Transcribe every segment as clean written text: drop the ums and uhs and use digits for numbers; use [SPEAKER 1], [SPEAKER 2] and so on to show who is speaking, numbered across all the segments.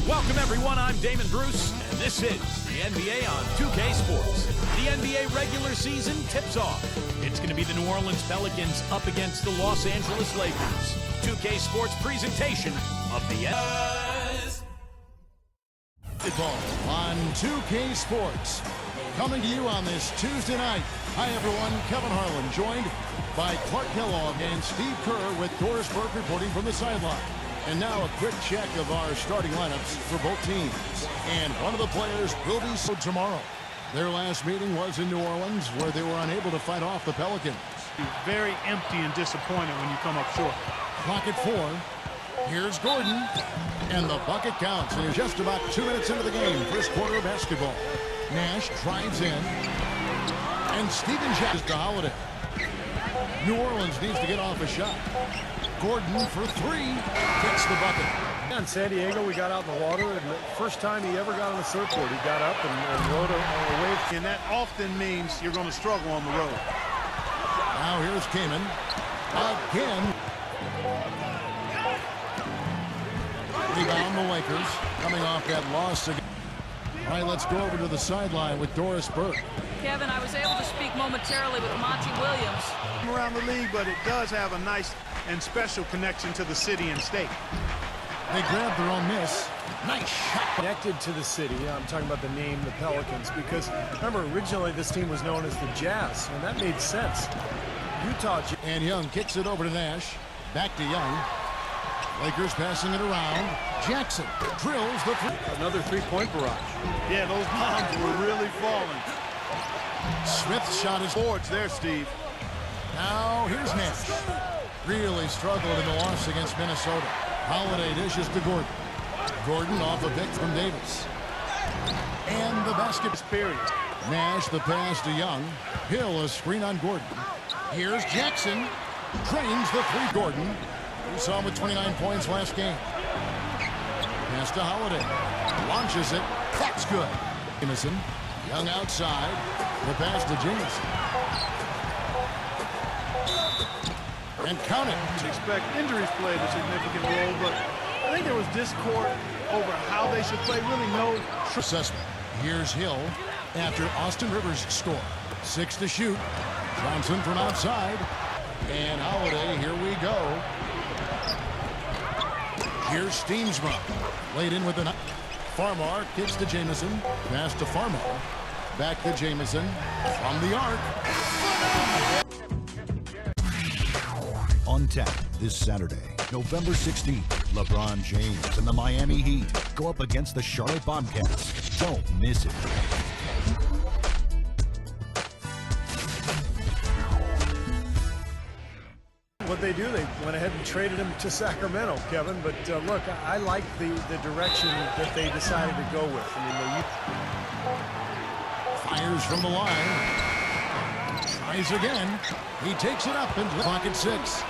[SPEAKER 1] Welcome everyone, I'm Damon Bruce, and this is the NBA on 2K Sports. The NBA regular season tips off. It's going to be the New Orleans Pelicans up against the Los Angeles Lakers. 2K Sports presentation of the
[SPEAKER 2] Basketball on 2K Sports. Coming to you on this Tuesday night. Hi everyone, Kevin Harlan joined by Clark Kellogg and Steve Kerr with Doris Burke reporting from the sideline. And now a quick check of our starting lineups for both teams. And one of the players will be so tomorrow. Their last meeting was in New Orleans where they were unable to fight off the Pelicans.
[SPEAKER 3] Very empty and disappointed when you come up short.
[SPEAKER 2] Clock at 4. Here's Gordon. And the bucket counts. And just about 2 minutes into the game. First quarter of basketball. Nash drives in. And Steven Jackson to Holiday. New Orleans needs to get off a shot. Gordon for 3. Gets the bucket.
[SPEAKER 4] In San Diego, we got out in the water, and the first time he ever got on a surfboard, he got up and rode a wave.
[SPEAKER 3] And that often means you're going to struggle on the road.
[SPEAKER 2] Now here's Kaman. Again. Rebound the Lakers. Coming off that loss again. All right, let's go over to the sideline with Doris Burke.
[SPEAKER 5] Kevin, I was able to speak momentarily with Monty Williams.
[SPEAKER 3] Around the league, but it does have a nice and special connection to the city and state.
[SPEAKER 2] They grabbed their own miss. Nice shot.
[SPEAKER 4] Connected to the city, I'm talking about the name, the Pelicans, because remember, originally this team was known as the Jazz, and that made sense. Utah.
[SPEAKER 2] And Young kicks it over to Nash. Back to Young. Lakers passing it around. Jackson drills the three.
[SPEAKER 4] Another three-point barrage.
[SPEAKER 3] Yeah, those bombs were really falling.
[SPEAKER 2] Smith's shot is
[SPEAKER 3] boards there, Steve.
[SPEAKER 2] Now here's Nash. Really struggled in the loss against Minnesota. Holiday dishes to Gordon. Gordon off a pick from Davis. And the basket is period. Nash the pass to Young. Hill a screen on Gordon. Here's Jackson. Trains the three. Gordon. We saw him with 29 points last game. Pass to Holiday. Launches it. That's good. Jameson. Young outside. The pass to Jameson. And count it.
[SPEAKER 3] Expect injuries played a significant role, but I think there was discord over how they should play. Really no
[SPEAKER 2] assessment. Here's Hill after Austin Rivers score. 6 to shoot. Johnson from outside. And Holiday, here we go. Here's Steensma. Laid in with the Farmar kicks to Jameson. Pass to Farmar. Back to Jameson. From the arc.
[SPEAKER 6] On tap this Saturday, November 16th, LeBron James and the Miami Heat go up against the Charlotte Bobcats. Don't miss it.
[SPEAKER 4] What they do, they went ahead and traded him to Sacramento, Kevin. But look, I like the direction that they decided to go with. I mean,
[SPEAKER 2] fires from the line. Tries again. He takes it up and clock at 6.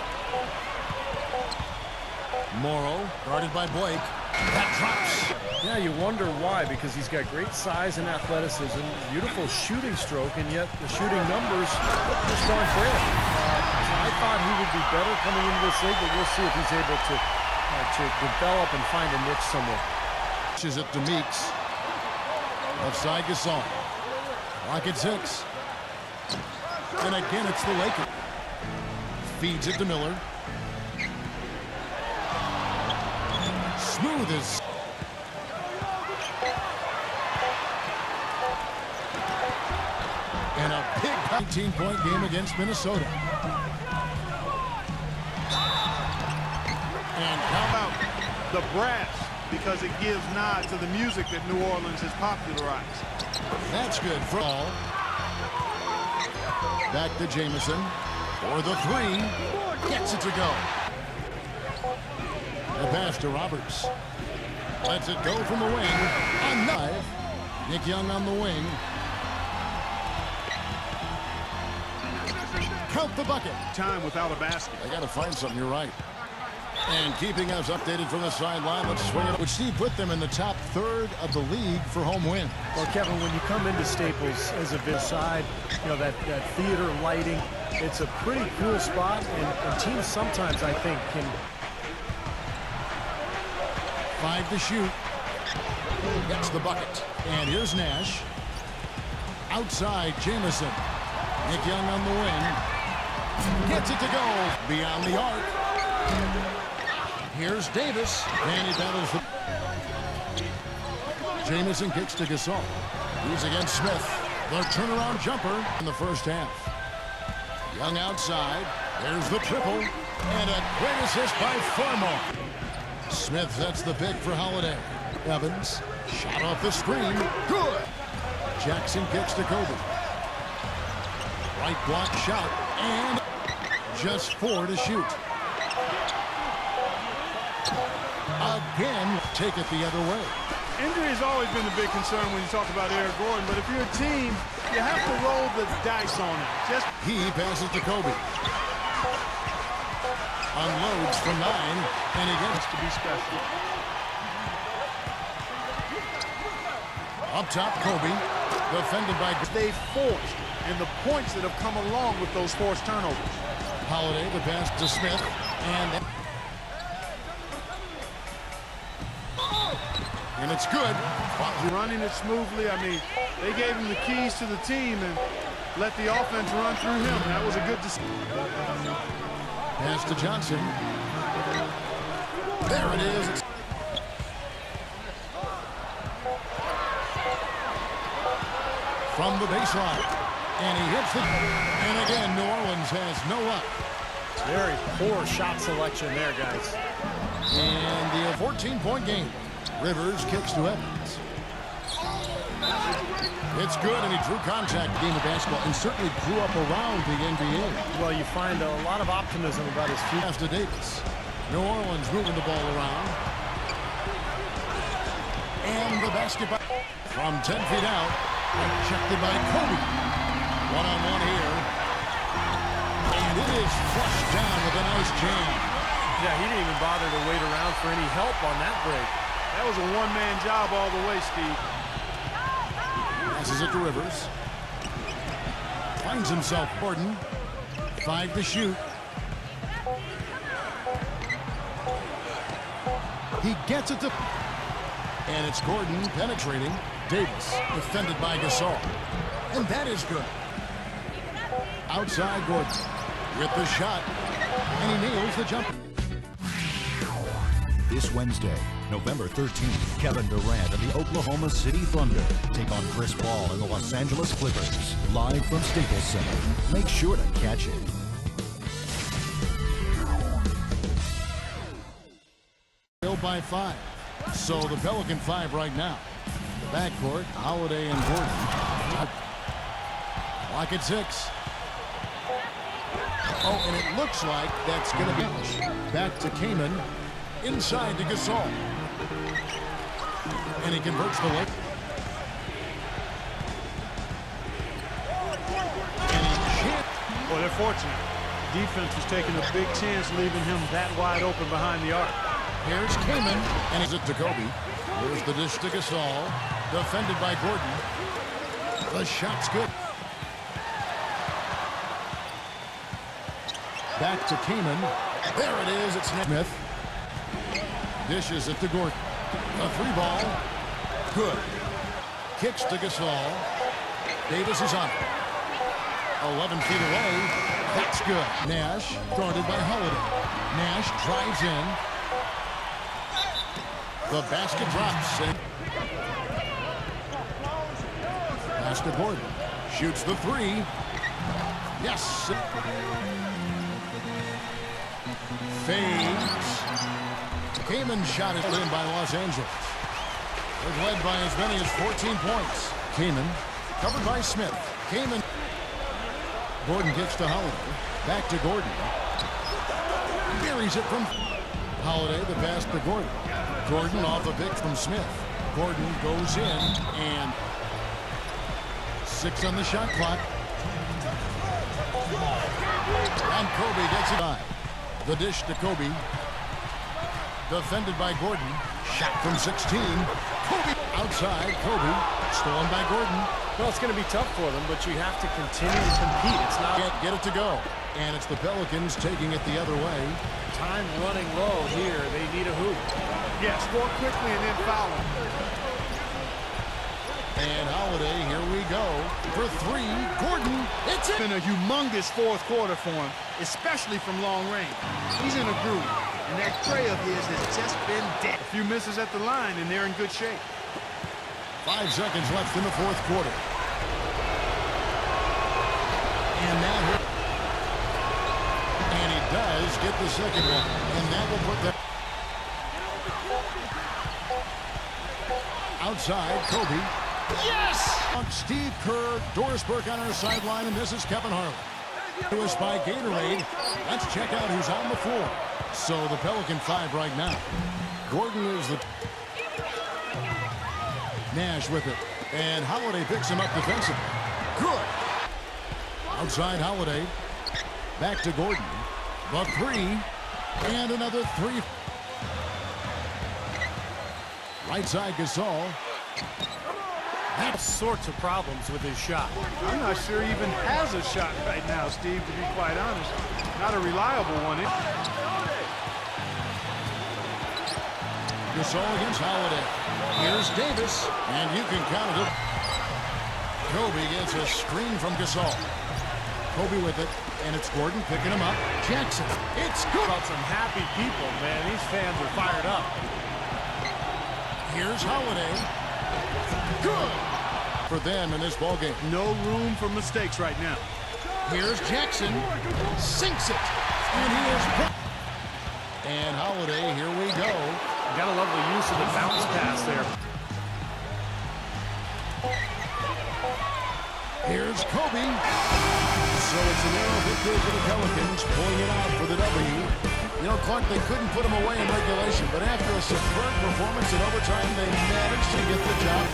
[SPEAKER 2] Morrow, guarded by Blake. That drops.
[SPEAKER 4] Yeah, you wonder why, because he's got great size and athleticism, beautiful shooting stroke, and yet the shooting numbers just aren't there. I thought he would be better coming into this league, but we'll see if he's able to develop and find a niche somewhere.
[SPEAKER 2] Pitches it to Meeks. Left side Gasol. Clock at 6. And again, it's the Lakers. Feeds it to Miller. Smooth as. And a big 19-point game against Minnesota.
[SPEAKER 3] And how about the brass? Because it gives nod to the music that New Orleans has popularized.
[SPEAKER 2] That's good for all. Back to Jameson for the 3. Gets it to go. The pass to Roberts. Lets it go from the wing. A knife. Nick Young on the wing. Count the bucket.
[SPEAKER 3] Time without a basket.
[SPEAKER 2] They got to find something, you're right. And keeping us updated from the sideline, let's swing it. Which Steve put them in the top third of the league for home win.
[SPEAKER 4] Well, Kevin, when you come into Staples as a big side, you know, that theater lighting, it's a pretty cool spot, and teams sometimes, I think, can.
[SPEAKER 2] 5 to shoot. Gets the bucket. And here's Nash. Outside, Jamison. Nick Young on the wing. Gets it to go. Beyond the arc. Here's Davis. And he battles the... Jamison kicks to Gasol. He's against Smith. The turnaround jumper in the first half. Young outside. There's the triple. And a great assist by Farmer. Smith sets the pick for Holiday. Evans. Shot off the screen. Good. Jackson kicks to Kobe. Right block shot. And just 4 to shoot. Again, take it the other way.
[SPEAKER 3] Injury has always been a big concern when you talk about Eric Gordon, but if you're a team, you have to roll the dice on it.
[SPEAKER 2] He passes to Kobe. Unloads from 9, and he gets
[SPEAKER 3] to be special.
[SPEAKER 2] Up top, Kobe. Defended by...
[SPEAKER 3] They forced, and the points that have come along with those forced turnovers.
[SPEAKER 2] Holiday, the pass to Smith, and it's good.
[SPEAKER 3] Running it smoothly. I mean, they gave him the keys to the team and let the offense run through him. That was a good decision.
[SPEAKER 2] Pass to Johnson. There it is. From the baseline. And he hits it. And again, New Orleans has no luck.
[SPEAKER 4] Very poor shot selection there, guys.
[SPEAKER 2] And the 14-point game. Rivers kicks to Evans. It's good, and he drew contact game of basketball and certainly grew up around the NBA.
[SPEAKER 4] Well, you find a lot of optimism about his future.
[SPEAKER 2] Pass to Davis. New Orleans moving the ball around. And the basketball from 10 feet out. Rejected by Kobe. One-on-one here. And it is flushed down with a nice jam.
[SPEAKER 4] Yeah, he didn't even bother to wait around for any help on that break.
[SPEAKER 3] That was a one-man job all the way, Steve.
[SPEAKER 2] Passes it to Rivers. Finds himself Gordon. 5 to shoot. He gets it to... And it's Gordon penetrating. Davis defended by Gasol. And that is good. Outside Gordon with the shot. And he nails the jumper.
[SPEAKER 6] This Wednesday, November 13th, Kevin Durant and the Oklahoma City Thunder take on Chris Paul and the Los Angeles Clippers, live from Staples Center. Make sure to catch it.
[SPEAKER 2] By 5. So the Pelican 5 right now. The backcourt, Holiday and Gordon. Lock at 6. Oh, and it looks like that's going to be back to Kaman. Inside to Gasol. And he converts the look. And he can't.
[SPEAKER 3] Well, they're fortunate. Defense was taking a big chance, leaving him that wide open behind the arc.
[SPEAKER 2] Here's Kaman. And he's it to Kobe. Here's the dish to Gasol. Defended by Gordon. The shot's good. Back to Kaman. There it is. It's Smith. Dishes it to Gordon. A 3-ball. Good. Kicks to Gasol. Davis is on it. 11 feet away. That's good. Nash guarded by Holiday. Nash drives in. The basket drops. And pass to Gordon. Shoots the 3. Yes. Fades. Kaman shot it in by Los Angeles. They're led by as many as 14 points. Kaman covered by Smith. Kaman. Gordon kicks to Holiday. Back to Gordon. Buries it from Holiday. The pass to Gordon. Gordon off a pick from Smith. Gordon goes in and 6 on the shot clock. And Kobe gets it by. The dish to Kobe. Defended by Gordon. Shot from 16. Kobe outside. Kobe stolen by Gordon.
[SPEAKER 4] Well, it's going to be tough for them, but you have to continue to compete. It's not
[SPEAKER 2] get it to go. And it's the Pelicans taking it the other way.
[SPEAKER 4] time running low here. They need a hoop.
[SPEAKER 3] Yeah, score quickly and then foul him.
[SPEAKER 2] And Holiday, here we go. For three, Gordon, it's
[SPEAKER 3] It's been a humongous fourth quarter for him, especially from long range. He's in a groove, and that tray of his has just been dead. A few misses at the line, and they're in good shape.
[SPEAKER 2] 5 seconds left in the fourth quarter. And now, and he does get the second one, and that will put that outside. Kobe. Yes! Steve Kerr, Doris Burke on our sideline, and this is Kevin Harlan. To us by Gatorade. Let's check out who's on the floor. So the Pelican 5 right now. Gordon is the Nash with it, and Holiday picks him up defensively. Good. Outside Holiday. Back to Gordon. The three, and another three. Right side Gasol.
[SPEAKER 4] All sorts of problems with his shot.
[SPEAKER 3] I'm not sure he even has a shot right now, Steve, to be quite honest. Not a reliable one.
[SPEAKER 2] Gasol against Holiday. Here's Davis, and you can count it. Kobe gets a screen from Gasol. Kobe with it, and it's Gordon picking him up. Jackson, it's good.
[SPEAKER 4] About some happy people, man. These fans are fired up.
[SPEAKER 2] Here's Holiday. Good for them in this ballgame.
[SPEAKER 3] No room for mistakes right now.
[SPEAKER 2] Here's Jackson. Sinks it. And he is. And Holiday, here we go.
[SPEAKER 4] Gotta love the use of the bounce pass there.
[SPEAKER 2] Here's Kobe. So it's a narrow victory for the Pelicans, pulling it out for the W. You know, Clark, they couldn't put them away in regulation, but after a superb performance in overtime, they managed to get the job.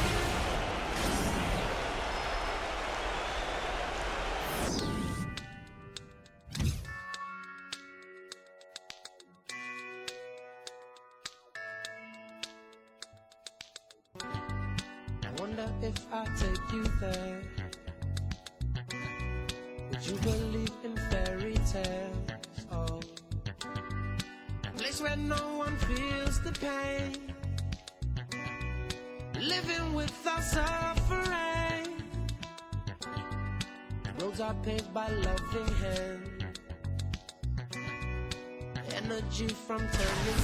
[SPEAKER 7] I wonder if I take you there. Would you believe in fairy tales? Oh, a place where no one feels the pain, living without suffering. Roads are paved by loving hands, energy from turning